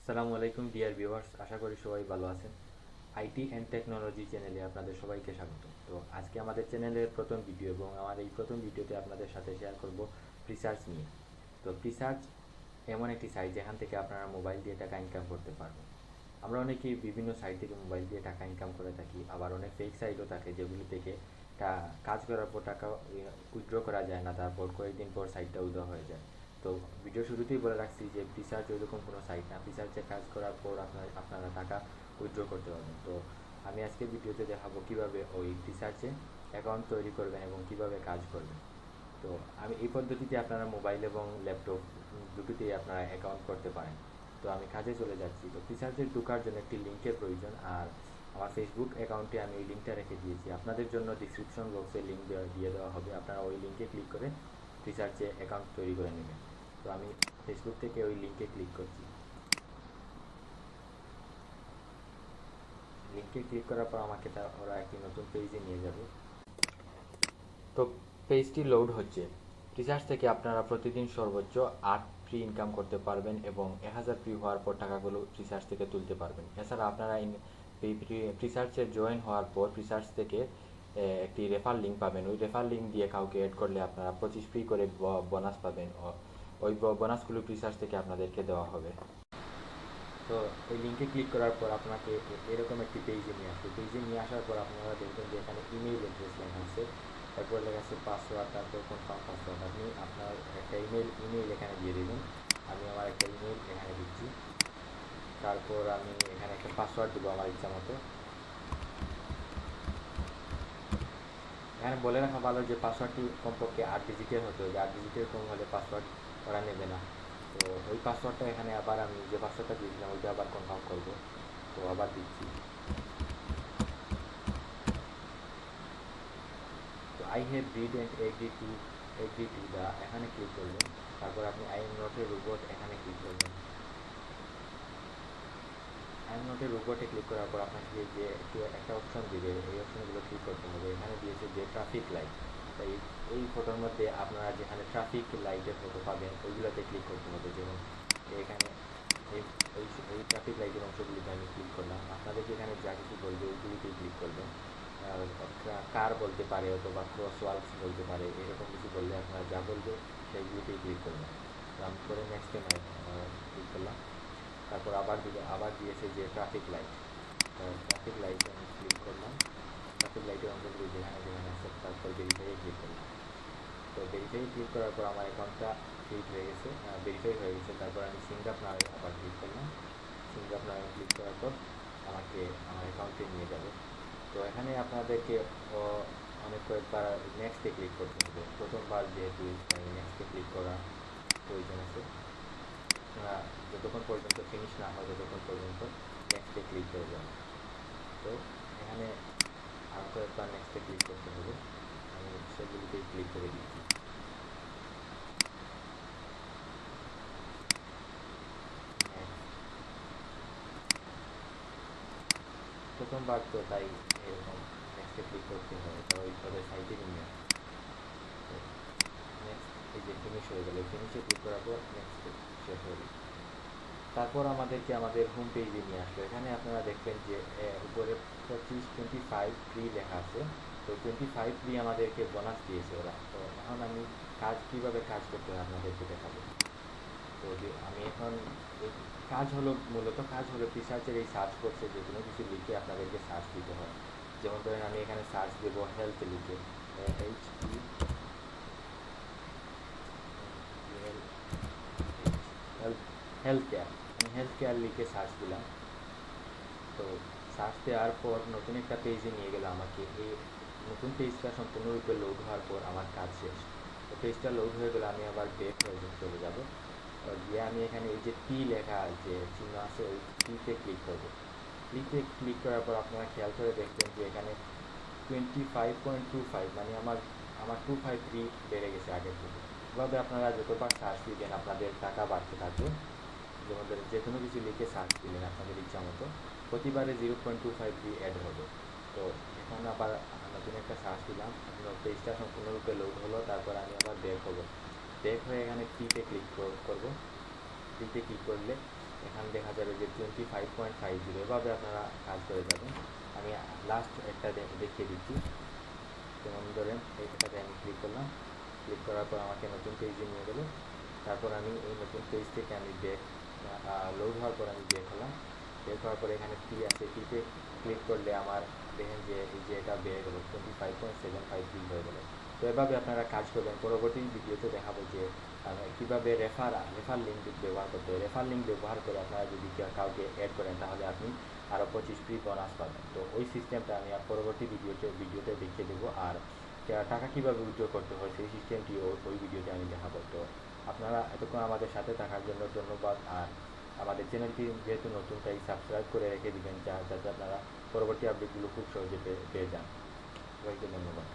আসসালামু আলাইকুম dear viewers, আশা করি সবাই ভালো আছেন। আইটি অ্যান্ড টেকনোলজি চ্যানেলে আপনাদের সবাইকে স্বাগত। তো আজকে আমাদের চ্যানেলের প্রথম ভিডিও এবং আমার এই প্রথম ভিডিওতে আপনাদের সাথে শেয়ার করব প্রিসার্চ নিয়ে। তো প্রিসার্চ এমন একটি সাইট যেখান থেকে আপনারা মোবাইল দিয়ে টাকা ইনকাম করতে পারবেন। আমরা অনেকেই বিভিন্ন সাইট থেকে মোবাইল দিয়ে টাকা ইনকাম করে থাকি, আবার অনেক ফেক সাইটও থাকে যেগুলি থেকে কাজ করার পর টাকা উইথড্র করা যায় না, তারপর কয়েকদিন পর সাইটটা উধাও হয়ে যায়। তো ভিডিও শুরুতেই বলে রাখছি যে প্রিসার্চ ওইরকম কোনো সাইট না, প্রিসার্চে কাজ করার পর আপনারা টাকা উইথড্র করতে পারবেন। তো আমি আজকের ভিডিওতে দেখাবো কীভাবে ওই প্রিসার্চে অ্যাকাউন্ট তৈরি করবেন এবং কীভাবে কাজ করবেন। তো আমি এই পদ্ধতিতে আপনারা মোবাইল এবং ল্যাপটপ দুটোতেই আপনারা অ্যাকাউন্ট করতে পারেন। তো আমি কাজে চলে যাচ্ছি। তো প্রিসার্চে ঢোকার জন্য একটি লিঙ্কের প্রয়োজন, আর আমার ফেসবুক অ্যাকাউন্টে আমি এই লিঙ্কটা রেখে দিয়েছি। আপনাদের জন্য ডিসক্রিপশন বক্সে লিঙ্ক দিয়ে দেওয়া হবে, আপনারা ওই লিঙ্কে ক্লিক করে প্রিসার্চে অ্যাকাউন্ট তৈরি করে নেবেন। তো আমি ফেসবুক থেকে ওই লিঙ্কে ক্লিক করছি। লিঙ্কে ক্লিক করার পর আমাকে ওরা একটি নতুন পেজে নিয়ে যাবে। তো পেজটি লোড হচ্ছে। প্রিসার্চ থেকে আপনারা প্রতিদিন সর্বোচ্চ 8 ফ্রি ইনকাম করতে পারবেন এবং 1000 ফ্রি হওয়ার পর টাকাগুলো প্রিসার্চ থেকে তুলতে পারবেন। এছাড়া আপনারা প্রিসার্চে জয়েন হওয়ার পর প্রিসার্চ থেকে একটি রেফার লিঙ্ক পাবেন। ওই রেফার লিঙ্ক দিয়ে কাউকে অ্যাড করলে আপনারা 25 ফ্রি করে বোনাস পাবেন। ওই বোনাসগুলো প্রিসার্চ থেকে আপনাদেরকে দেওয়া হবে। তো ওই লিঙ্কে ক্লিক করার পর আপনাকে এরকম একটি পেজে নিয়ে আসবে। পেজে নিয়ে আসার পর আপনারা দেখবেন যে এখানে ইমেইল অ্যাড্রেস লেখা আছে, তারপর লেখা আছে পাসওয়ার্ড, তারপর কনফার্ম পাসওয়ার্ড। আপনি আপনার একটা ইমেইল এখানে দিয়ে দেবেন। আমি আমার একটা ইমেইল এখানে দিচ্ছি। তারপর আমি এখানে একটা পাসওয়ার্ড দেবো আমার ইচ্ছা মতো। এখানে বলে রাখা ভালো যে পাসওয়ার্ডটি কমপক্ষে 8 ডিজিটের হতে হবে, 8 ডিজিটের কম হলে পাসওয়ার্ড ওরা নেবে না। তো ওই পাসওয়ার্ডটা এখানে আবার আমি যে পাসওয়ার্ডটা দিয়েছিলাম ওইটা আবার কনফার্ম করবো। তো আবার দিচ্ছি। তো I have read and agree to the এখানে ক্লিক করবেন। তারপর আপনি I am not a robot এখানে ক্লিক করবেন। আই এম নট এ রোবটে ক্লিক করার পর আপনাকে যে একটা অপশন দিবে, এই অপশনগুলো ক্লিক করতে হবে। এখানে দিয়েছে যে ট্রাফিক লাইট। তাই এই ফটোর মধ্যে আপনারা যেখানে ট্রাফিক লাইটের ফটো পাবেন ওইগুলোতে ক্লিক করতে হবে। যেমন এখানে এই এই ট্রাফিক লাইটের অংশগুলিতে আমি ক্লিক করলাম। আপনাদেরকে এখানে যা কিছু বলবে ওইগুলিতেই ক্লিক করবেন। কার বলতে পারে অথবা ক্রস ওয়ার্কস বলতে পারে, এরকম কিছু বললে আপনারা যা বলবে সেইগুলিতেই ক্লিক করবেন। আমি করে নেক্সটে ক্লিক করলাম। তারপর আবার দিয়েছে যে ট্রাফিক লাইট। ট্রাফিক লাইটে আমি ক্লিক করলাম। ট্রাফিক লাইটের অংশগুলি যেখানে যেখানে আছে তারপর ভেরিফাইয়ে ক্লিক করলাম। তো ভেরিফাই ক্লিক করার পর আমার অ্যাকাউন্টটা ভেরিফাই হয়ে গেছে। তারপর আমি সিঙ্গাপুর আবার ক্লিক করলাম। সিঙ্গাপুর ক্লিক করার পর আমাকে আমার অ্যাকাউন্টে নিয়ে যাবে। তো এখানে আপনাদেরকে অনেক কয়েকবার নেক্সটে ক্লিক করতে হবে। প্রথমবার যেহেতু নেক্সটে ক্লিক করা প্রয়োজন আছে, যতক্ষণ পর্যন্ত ফিনিশ না হয় ততক্ষণ পর্যন্ত নেক্সটে ক্লিক করে যাবে। তো এখানে আরও কয়েকবার নেক্সটে ক্লিক করতে হবে। আমি সেগুলিতেই ক্লিক করে দিচ্ছি। প্রথমবার তো তাই এরকম নেক্সটে ক্লিক করতে হয়, তো ওইভাবে সাইটে নিয়ে আসে। নেক্সট এই যে ফিনিশ হয়ে গেল, ফিনিশে ক্লিক করার পর নেক্সট শেষ হয়ে গেল। তারপর আমাদেরকে আমাদের হোম পেজে নিয়ে আসলো। এখানে আপনারা দেখবেন যে উপরে 25 ফ্রি লেখা আছে। তো 25 ফ্রি আমাদেরকে বোনাস দিয়েছে ওরা। তো এখন আমি কীভাবে কাজ করতে হয় আপনাদেরকে দেখাবো। তো আমি এখন মূলত কাজ হলো প্রিসার্চের এই সার্চ বক্সে যে কোনো কিছু লিখে আপনাদেরকে সার্চ দিতে হয়। যেমন ধরেন আমি এখানে সার্চ দেবো হেলথ লিখে, হেলথ কেয়ার। আমি হেলথ কেয়ার লিখে সার্চ দিলাম। তো সার্চ দেওয়ার পর নতুন একটা পেজে নিয়ে গেল আমাকে। এই নতুন পেজটা সম্পূর্ণরূপে লোড হওয়ার পর আমার কাজ শেষ। তো পেজটা লোড হয়ে গেলে আমি আবার ব্যাক হয়ে চলে যাব। গিয়ে আমি এখানে এই যে পি লেখা যে চিহ্ন আছে ওই পিতে ক্লিক করব। পিতে ক্লিক করার পর আপনারা খেয়াল করে দেখবেন যে এখানে 25.25 মানে আমার 25 বেড়ে গেছে আগের থেকে। এভাবে আপনারা যতবার সার্চ দিবেন আপনাদের টাকা বাড়তে থাকবে। যেমন যে কোনো কিছু লিখে সার্চ দিলেন আপনাদের ইচ্ছা মতো, প্রতিবারে 0.25 অ্যাড হবে। তো এখন আবার নতুন একটা সার্চ দিলাম, পেজটা সম্পূর্ণরূপে লোড হলো। তারপর আমি আবার ব্যাক হবো। ব্যাক হয়ে এখানে পিতে ক্লিক করব। পিতে ক্লিক করলে এখানে দেখা যাবে যে 25.50, এভাবে আপনারা কাজ করে যাবেন। আমি লাস্ট একটা দেখিয়ে দিচ্ছি। যেমন ধরেন এইটাতে আমি ক্লিক করলাম, ক্লিক করার পর আমাকে নতুন পেজে নিয়ে গেল। তারপর আমি এই নতুন পেজ থেকে আমি ব্যাক, লোড হওয়ার পর আমি ব্যাক হলাম। ব্যাক হওয়ার পরে এখানে ফ্রি আছে, ফ্রিতে ক্লিক করলে আমার দেখেন যে এই যে এটা বেড়ে গেলো 25.753 হয়ে গেলো। তো এভাবে আপনারা কাজ করবেন। পরবর্তী ভিডিওতে দেখাবো যে কীভাবে রেফার লিঙ্ক ব্যবহার করতে হয়। রেফার লিঙ্ক ব্যবহার করে আপনারা যদি কাউকে অ্যাড করেন তাহলে আপনি আরও 25 ফ্রি বোনাস পাবেন। তো ওই সিস্টেমটা আমি পরবর্তী ভিডিওতে দেখিয়ে দেবো। আর টাকা কীভাবে উইথড্র করতে হয় সেই সিস্টেমটি ওই ভিডিওতে আমি দেখাবো। তো আপনারা এতক্ষণ আমাদের সাথে থাকার জন্য ধন্যবাদ। আর আমাদের চ্যানেলটি যেহেতু নতুন, তাই সাবস্ক্রাইব করে রেখে দিবেন যাতে আপনারা পরবর্তী আপডেটগুলো খুব সহজে পেয়ে যান। সবাইকে ধন্যবাদ।